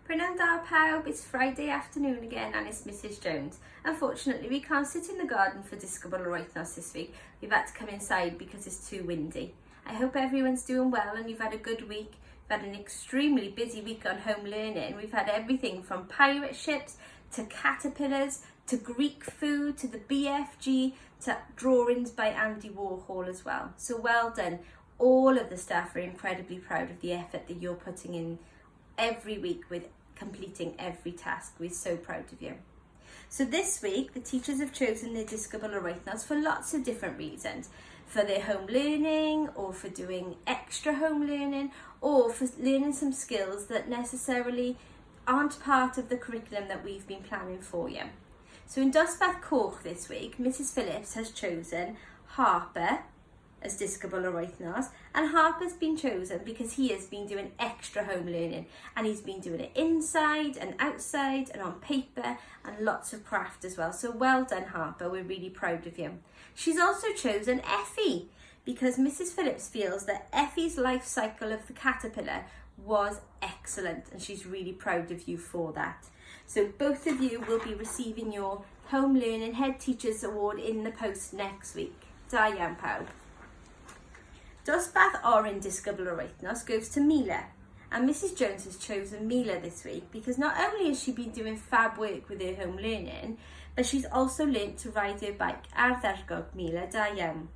Prynawn da pawb, it's Friday afternoon again and it's Mrs Jones. Unfortunately, we can't sit in the garden for Disgybl yr Wythnos this week. We've had to come inside because it's too windy. I hope everyone's doing well and you've had a good week. We've had an extremely busy week on home learning. We've had everything from pirate ships to caterpillars to Greek food to the BFG to drawings by Andy Warhol as well. So well done. All of the staff are incredibly proud of the effort that you're putting in every week with completing every task. We're so proud of you. So this week, the teachers have chosen their Disgybl yr Wythnos for lots of different reasons. For their home learning, or for doing extra home learning, or for learning some skills that necessarily aren't part of the curriculum that we've been planning for you. So in Dosbarth Coch this week, Mrs Phillips has chosen Harper as Disgybl yr Wythnos, and Harper's been chosen because he has been doing extra home learning and he's been doing it inside and outside and on paper and lots of craft as well. So well done, Harper, we're really proud of you. She's also chosen Effie because Mrs Phillips feels that Effie's life cycle of the caterpillar was excellent and she's really proud of you for that. So both of you will be receiving your Home Learning Head Teachers Award in the post next week. Da iawn pawb. Dosbarth Oren Disgybl yr Wythnos goes to Mila, and Mrs Jones has chosen Mila this week because not only has she been doing fab work with her home learning, but she's also learnt to ride her bike ar ddargog Mila, da iawn.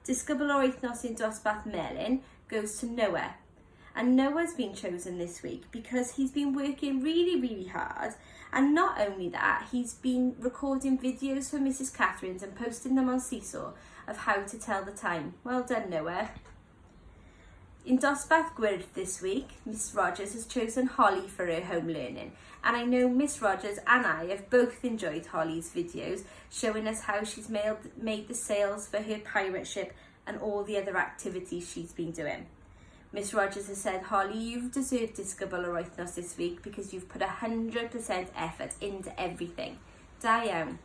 Disgybl yr Wythnos in Dosbarth Melin goes to Noah, and Noah's been chosen this week because he's been working really hard, and not only that, he's been recording videos for Mrs Catherine's and posting them on Seesaw of how to tell the time. Well done, Noah. In Dosbarth Gwyrdd this week, Miss Rogers has chosen Holly for her home learning, and I know Miss Rogers and I have both enjoyed Holly's videos showing us how she's made the sails for her pirate ship and all the other activities she's been doing. Miss Rogers has said, Holly, you've deserved Disgybl yr Wythnos this week because you've put 100% effort into everything. Da iawn.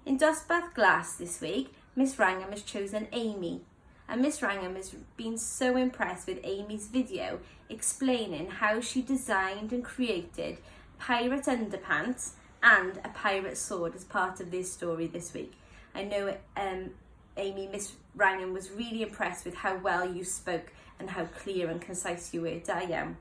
In Dosbarth Glas this week, Miss Wrangham has chosen Amy, and Miss Wrangham has been so impressed with Amy's video explaining how she designed and created pirate underpants and a pirate sword as part of this story this week. I know Miss Wrangham was really impressed with how well you spoke and how clear and concise you were. Da iawn.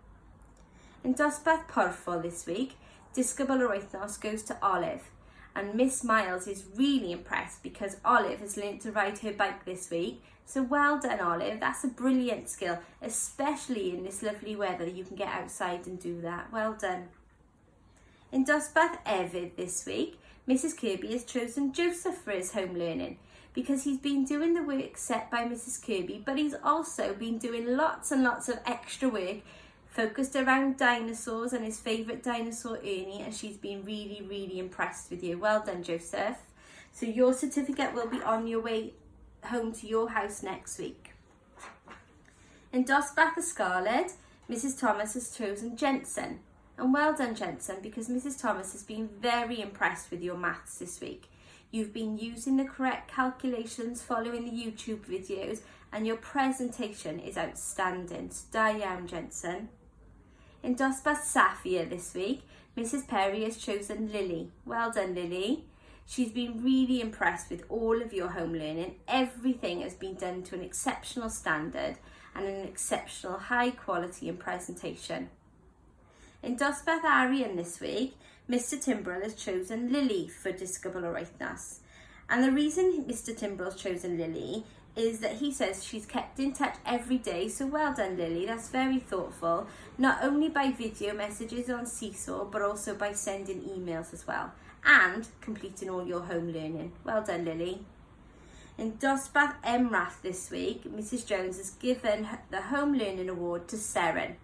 In Dosbarth Porthol this week, Disgybl yr Wythnos goes to Olive, and Miss Miles is really impressed because Olive has learnt to ride her bike this week. So well done, Olive. That's a brilliant skill, especially in this lovely weather. You can get outside and do that. Well done. In Dosbarth Efydd this week, Mrs Kirby has chosen Joseph for his home learning because he's been doing the work set by Mrs Kirby, but he's also been doing lots and lots of extra work focused around dinosaurs and his favourite dinosaur Ernie, and she's been really impressed with you. Well done, Joseph. So your certificate will be on your way home to your house next week. In Dosbarth Yscarled, Mrs Thomas has chosen Jensen, and well done, Jensen, because Mrs Thomas has been very impressed with your maths this week. You've been using the correct calculations following the YouTube videos, and your presentation is outstanding. So da iawn, Jensen. In Dosbarth Saphir this week, Mrs Perry has chosen Lily. Well done, Lily. She's been really impressed with all of your home learning. Everything has been done to an exceptional standard and an exceptional high quality in presentation. In Dosbarth Arian this week, Mr Timbrell has chosen Lily for Disgybl yr Wythnos. And the reason Mr Timbrell's chosen Lily is that he says she's kept in touch every day. So well done, Lily. That's very thoughtful, not only by video messages on Seesaw, but also by sending emails as well, and completing all your home learning. Well done, Lily. In Dosbarth Emrath this week, Mrs Jones has given the Home Learning Award to Seren,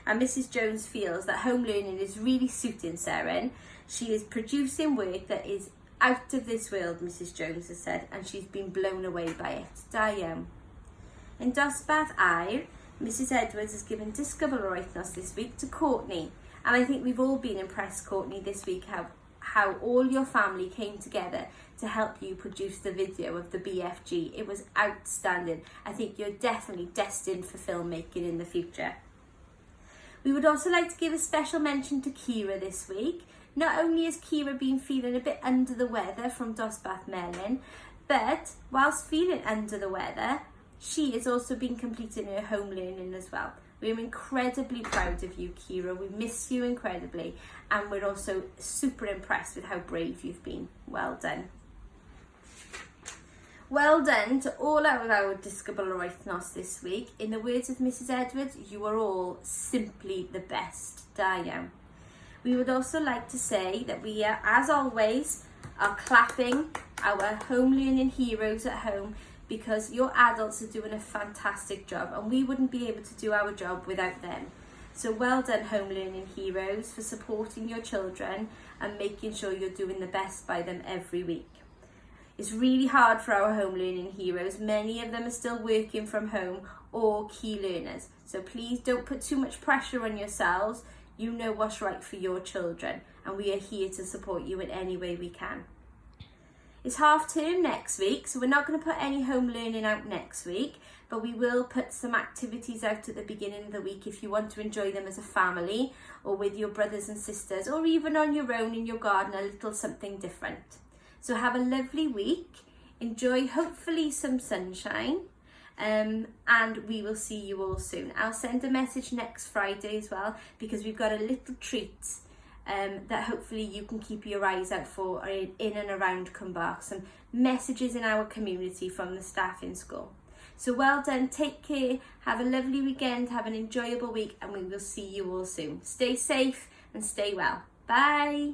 and Mrs Jones feels that home learning is really suiting Seren. She is producing work that is out of this world, Mrs Jones has said, and she's been blown away by it. Da iawn. In Dosbarth Aur, Mrs Edwards has given Disgybl yr Wythnos this week to Courtney, and I think we've all been impressed, Courtney, this week how all your family came together to help you produce the video of the BFG. It was outstanding. I think you're definitely destined for filmmaking in the future. We would also like to give a special mention to Kira this week. Not only has Kira been feeling a bit under the weather from Dosbarth Melyn, but whilst feeling under the weather, she has also been completing her home learning as well. We're incredibly proud of you, Kira. We miss you incredibly, and we're also super impressed with how brave you've been. Well done. Well done to all of our disgybl yr wythnos this week. In the words of Mrs Edwards, you are all simply the best. Da iawn. We would also like to say that we are, as always, are clapping our home learning heroes at home, because your adults are doing a fantastic job and we wouldn't be able to do our job without them. So well done, home learning heroes, for supporting your children and making sure you're doing the best by them every week. It's really hard for our home learning heroes. Many of them are still working from home or key learners. So please don't put too much pressure on yourselves. You know what's right for your children, and we are here to support you in any way we can. It's half term next week, so we're not going to put any home learning out next week, but we will put some activities out at the beginning of the week if you want to enjoy them as a family or with your brothers and sisters, or even on your own in your garden, a little something different. So have a lovely week, enjoy hopefully some sunshine, and we will see you all soon. I'll send a message next Friday as well, because we've got a little treat that hopefully you can keep your eyes out for in and around Cwmbach. Some messages in our community from the staff in school. So well done, take care, have a lovely weekend, have an enjoyable week, and we will see you all soon. Stay safe and stay well. Bye.